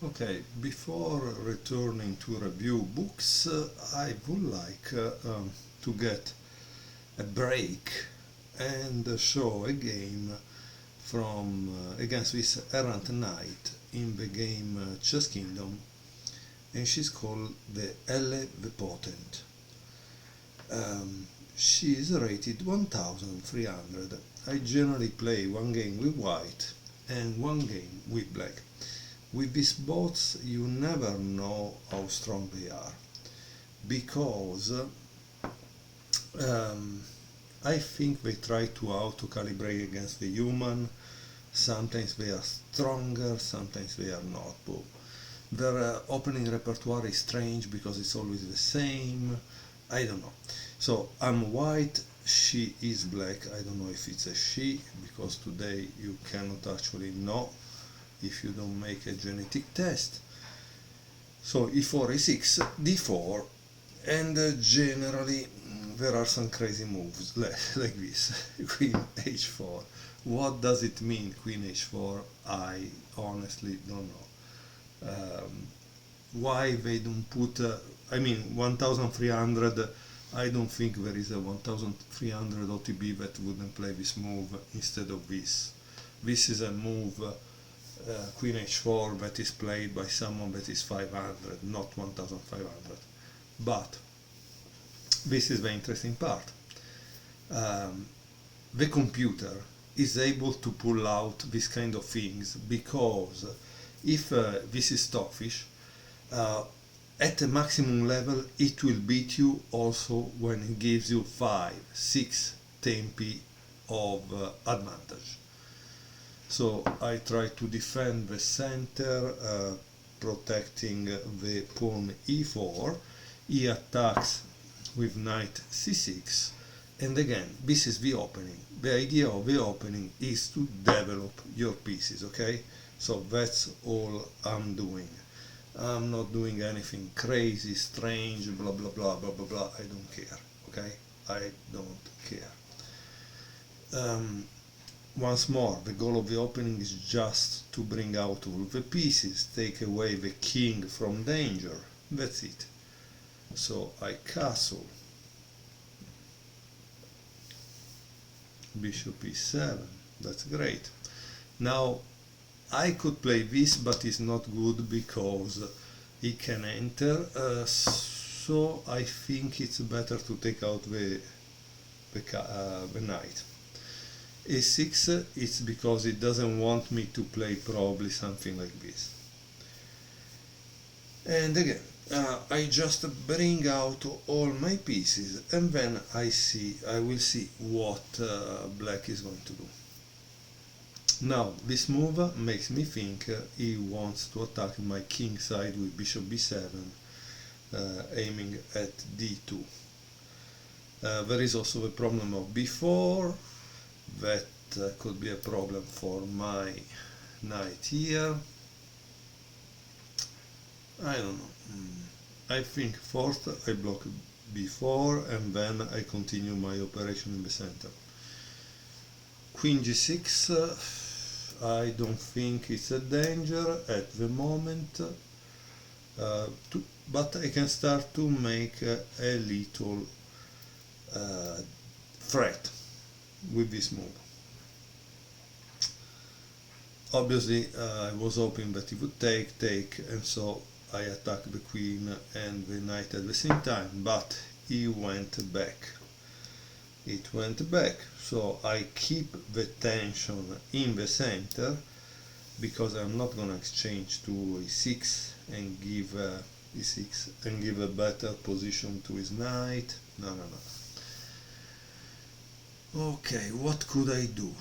Okay, before returning to review books, I would like to get a break and show a game from against this errant knight in the game Chess Kingdom, and she's called the Elle the Potent. She is rated 1300. I generally play one game with white and one game with black. With these bots, you never know how strong they are, because I think they try to auto-calibrate against the human. Sometimes they are stronger, sometimes they are not. But their opening repertoire is strange because it's always the same. I don't know. So I'm white, she is black. I don't know if it's a she, because today you cannot actually know if you don't make a genetic test. So e4, e6, d4, and generally there are some crazy moves like this. Queen h4. What does it mean, queen h4? I honestly don't know. Why they don't put, I mean, 1300, I don't think there is a 1300 OTB that wouldn't play this move instead of this. This is a move, queen h4, that is played by someone that is 500, not 1500. But this is the interesting part. The computer is able to pull out this kind of things, because if this is stockfish, at the maximum level it will beat you also when it gives you 5, 6 tempi of advantage. So I try to defend the center, protecting the pawn e4. He attacks with knight c6, and again, this is the opening. The idea of the opening is to develop your pieces, okay? So that's all I'm doing. I'm not doing anything crazy, strange, blah blah blah blah blah blah. I don't care, okay? I don't care. Once more, the goal of the opening is just to bring out all the pieces, take away the king from danger. That's it. So I castle, bishop e7, that's great. Now I could play this, but it's not good because he can enter, so I think it's better to take out the knight. a6, it's because it doesn't want me to play probably something like this. And again, I just bring out all my pieces, and then I will see what black is going to do. Now this move makes me think he wants to attack my king side with bishop b7, aiming at d2. There is also the problem of b4, that could be a problem for my knight here. I don't know. I think first I block b4 and then I continue my operation in the center. Queen g6, I don't think it's a danger at the moment, but I can start to make a little threat with this move. Obviously I was hoping that he would take, and so I attacked the queen and the knight at the same time, but he went back. It went back, so I keep the tension in the center, because I'm not gonna exchange to e6 and give e6 and give a better position to his knight. No. Okay, what could I do?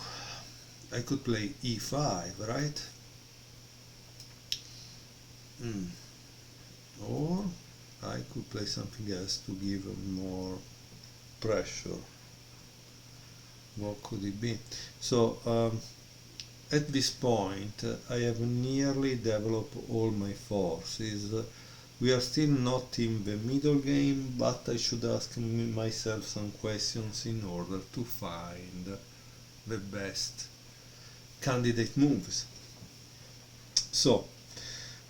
I could play e5, right? Or I could play something else to give more pressure. What could it be? So at this point I have nearly developed all my forces. We are still not in the middle game, but I should ask myself some questions in order to find the best candidate moves. So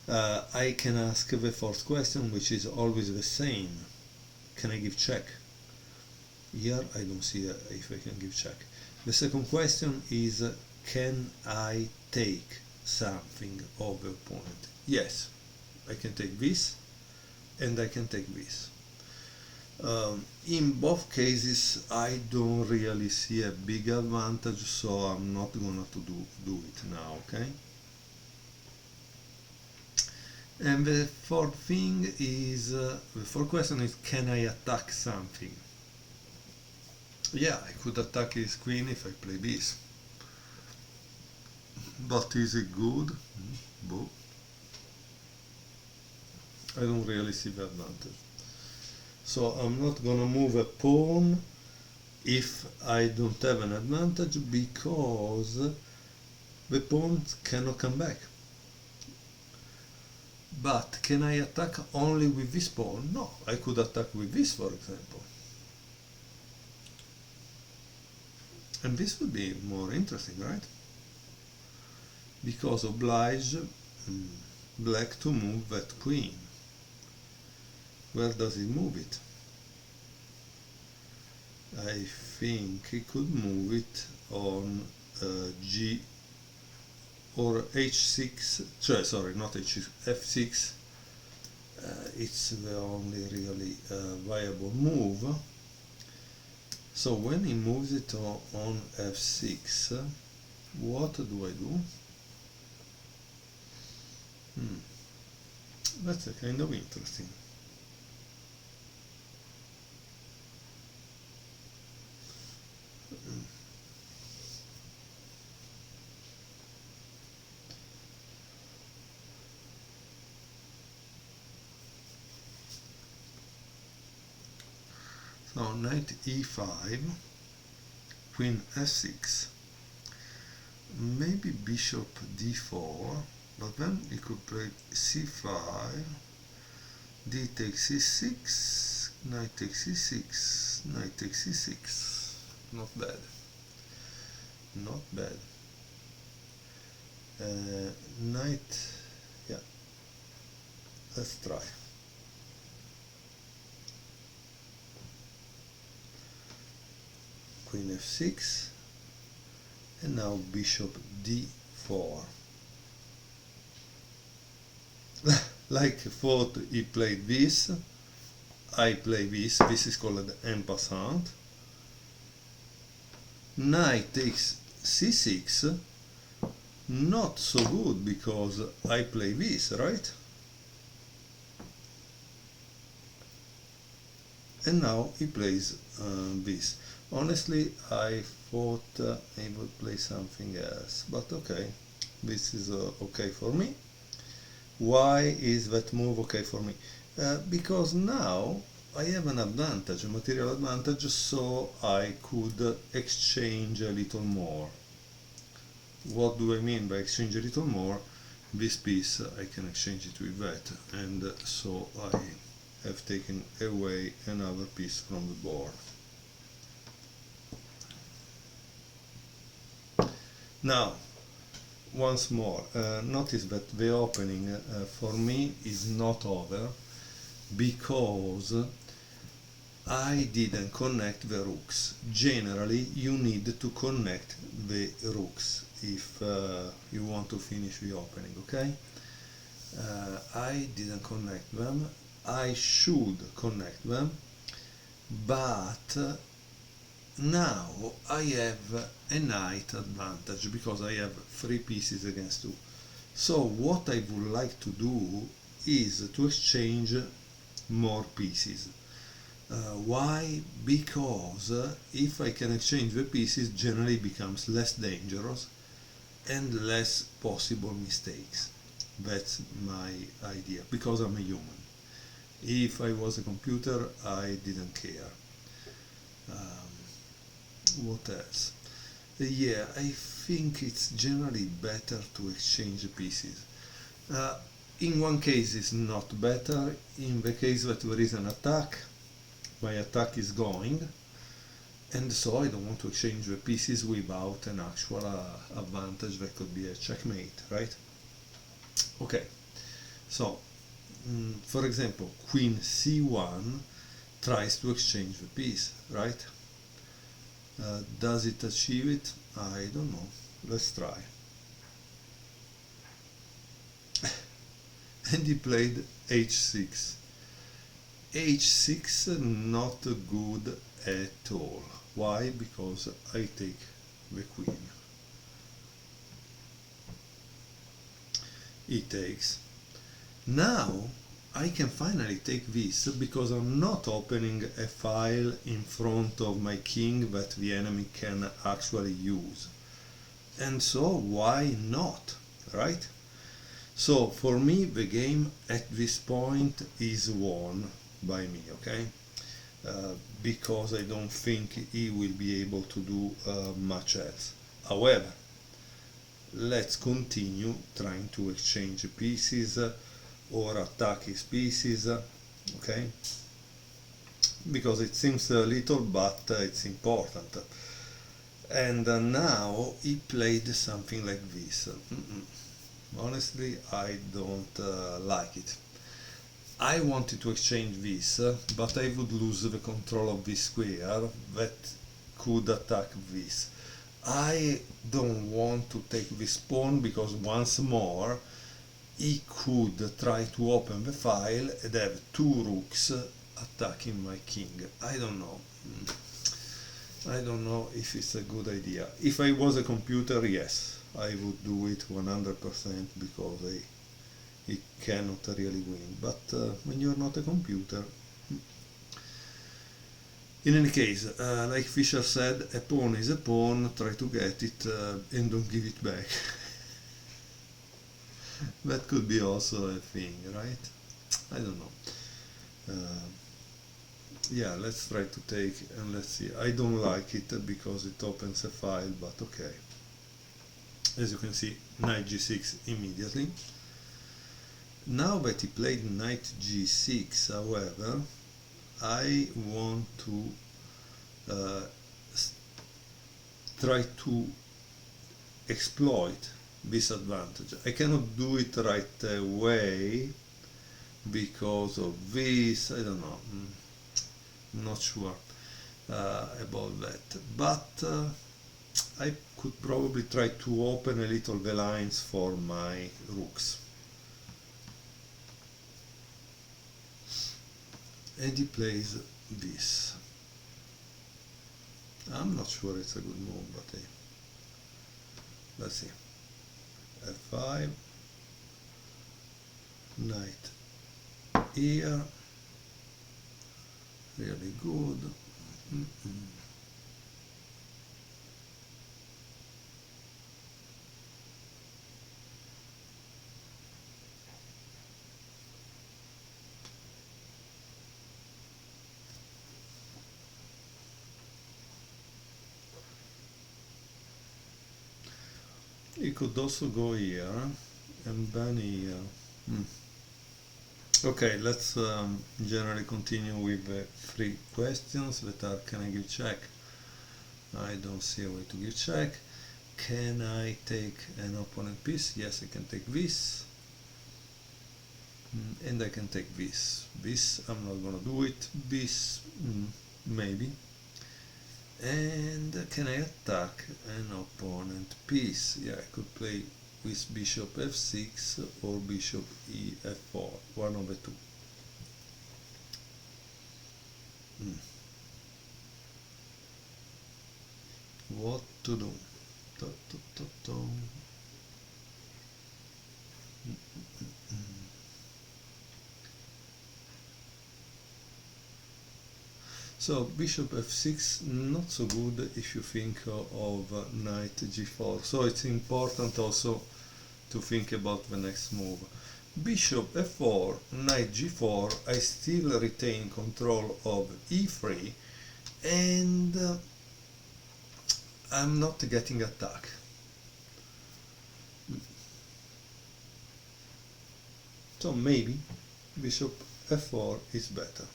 I can ask the fourth question, which is always the same. Can I give check? Here I don't see if I can give check. The second question is, can I take something of the opponent? Yes, I can take this and I can take this. In both cases I don't really see a big advantage, so I'm not gonna to do it now, okay? And the fourth thing is, the fourth question is, can I attack something? Yeah, I could attack his queen if I play this. But is it good? Boo. I don't really see the advantage. So I'm not gonna move a pawn if I don't have an advantage, because the pawn cannot come back. But can I attack only with this pawn? No, I could attack with this, for example. And this would be more interesting, right? Because oblige black to move that queen. Where does he move it? I think he could move it on G or H6, sorry, not H6, F6. It's the only really viable move. So when he moves it on F6, what do I do? That's a kind of interesting. So knight e5, queen f6, maybe bishop d4, but then he could play c5, d takes c6, knight takes c6, knight takes c6. Not bad. Not bad. Knight, yeah. Let's try. Queen f6, and now bishop d4. Like thought he played this, I play this. This is called en passant. Knight takes c6, not so good because I play this, right? And now he plays this. Honestly, I thought he would play something else, but okay, this is okay for me. Why is that move okay for me? Because now I have an advantage, a material advantage, so I could exchange a little more. What do I mean by exchange a little more? This piece I can exchange it with that, and so I have taken away another piece from the board. Now, once more, notice that the opening for me is not over because I didn't connect the rooks. Generally, you need to connect the rooks if you want to finish the opening, okay? I didn't connect them. I should connect them, but now I have a knight advantage because I have 3 pieces against 2. So what I would like to do is to exchange more pieces. Why? Because if I can exchange the pieces, generally becomes less dangerous and less possible mistakes. That's my idea, because I'm a human. If I was a computer, I didn't care. What else? Yeah, I think it's generally better to exchange pieces. In one case it's not better. In the case that there is an attack, my attack is going, and so I don't want to exchange the pieces without an actual advantage that could be a checkmate, right? Okay, So, for example, queen c1 tries to exchange the piece, right? Does it achieve it? I don't know. Let's try. And he played h6. h6 not good at all. Why? Because I take the queen. He takes. Now I can finally take this because I'm not opening a file in front of my king that the enemy can actually use. And so why not, right? So for me the game at this point is won by me, okay? Because I don't think he will be able to do much else. However, let's continue trying to exchange pieces or attack his pieces, okay? Because it seems a little, but it's important. And now he played something like this. Honestly, I don't like it. I wanted to exchange this, but I would lose the control of this square that could attack this. I don't want to take this pawn because once more he could try to open the file and have two rooks attacking my king. I don't know. I don't know if it's a good idea. If I was a computer, yes, I would do it 100% because he cannot really win. But when you're not a computer... In any case, like Fischer said, a pawn is a pawn, try to get it and don't give it back. That could be also a thing, right? I don't know. Yeah, let's try to take and let's see. I don't like it because it opens a file, but okay. As you can see, knight g6 immediately. Now that he played knight g6, however, I want to try to exploit this advantage. I cannot do it right away because of this. I don't know. I'm not sure about that. But I could probably try to open a little the lines for my rooks. And he plays this. I'm not sure it's a good move, but let's see. F5, knight here, really good. You could also go here and then here. Okay, let's generally continue with the three questions that are: can I give check? I don't see a way to give check. Can I take an opponent piece? Yes, I can take this. And I can take this. This, I'm not gonna do it. This, maybe. And can I attack an opponent piece? Yeah, I could play with bishop f6 or bishop ef4, one of the two. What to do? So bishop f6 not so good if you think of knight g4. So it's important also to think about the next move. Bishop f4, knight g4, I still retain control of e3 and I'm not getting attack. So maybe bishop f4 is better.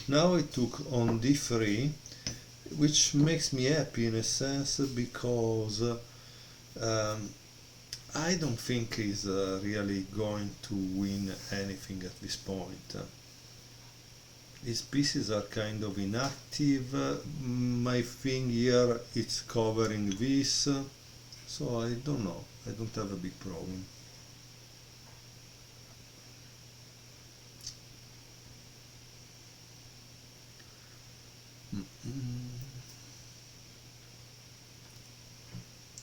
Now I took on d3. which makes me happy in a sense because I don't think he's really going to win anything at this point. His pieces are kind of inactive. My thing here it's covering this, so I don't know. I don't have a big problem.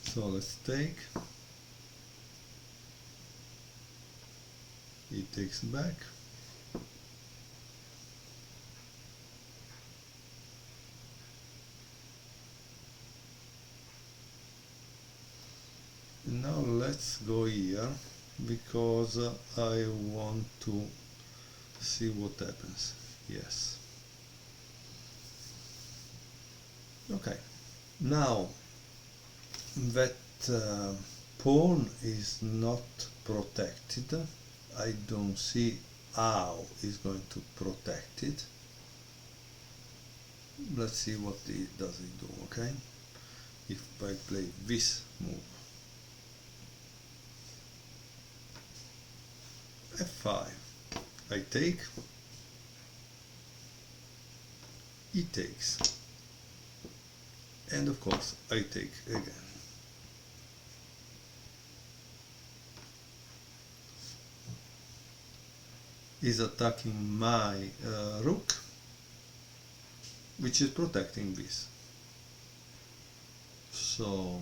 So let's take. He takes back. Now let's go here because I want to see what happens. Yes. Okay. Now that pawn is not protected. I don't see how he's going to protect it. Let's see what does he do, okay? If I play this move. F5. I take. He takes. And of course I take again. Is attacking my rook, which is protecting this. So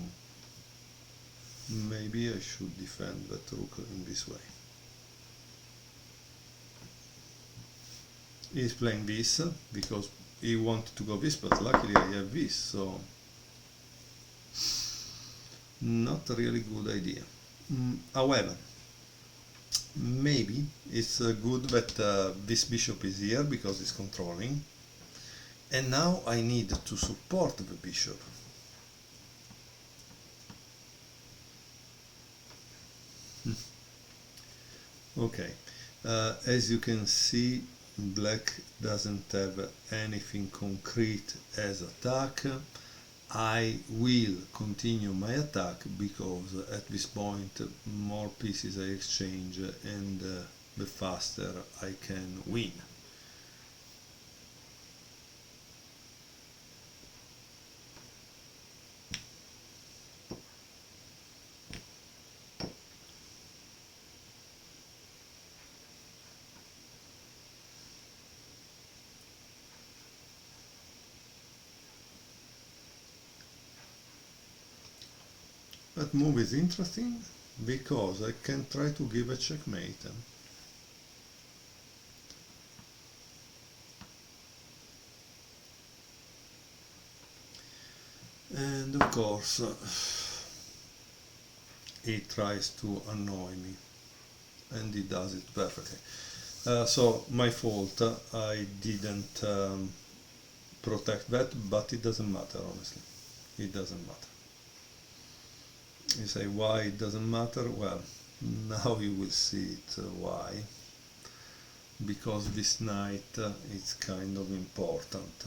maybe I should defend that rook in this way. He's playing this because he wanted to go this, but luckily I have this, so not a really good idea. However, maybe it's good that this bishop is here because it's controlling, and now I need to support the bishop. Okay, as you can see, black doesn't have anything concrete as attack. I will continue my attack because at this point more pieces I exchange and the faster I can win. That move is interesting because I can try to give a checkmate. And of course he tries to annoy me, and he does it perfectly. So my fault, I didn't protect that, but it doesn't matter, honestly. It doesn't matter. You say why it doesn't matter? Well, now you will see it why. Because this knight is kind of important.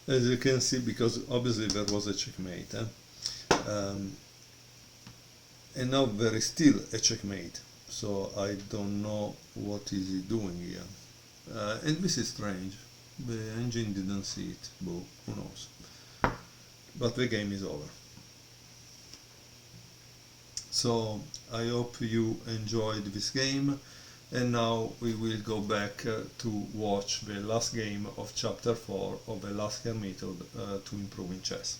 As you can see, because obviously there was a checkmate, and now there is still a checkmate, so I don't know what is he doing here. And this is strange, the engine didn't see it, but who knows. But the game is over. So I hope you enjoyed this game, and now we will go back to watch the last game of chapter 4 of the last game method to improve in chess.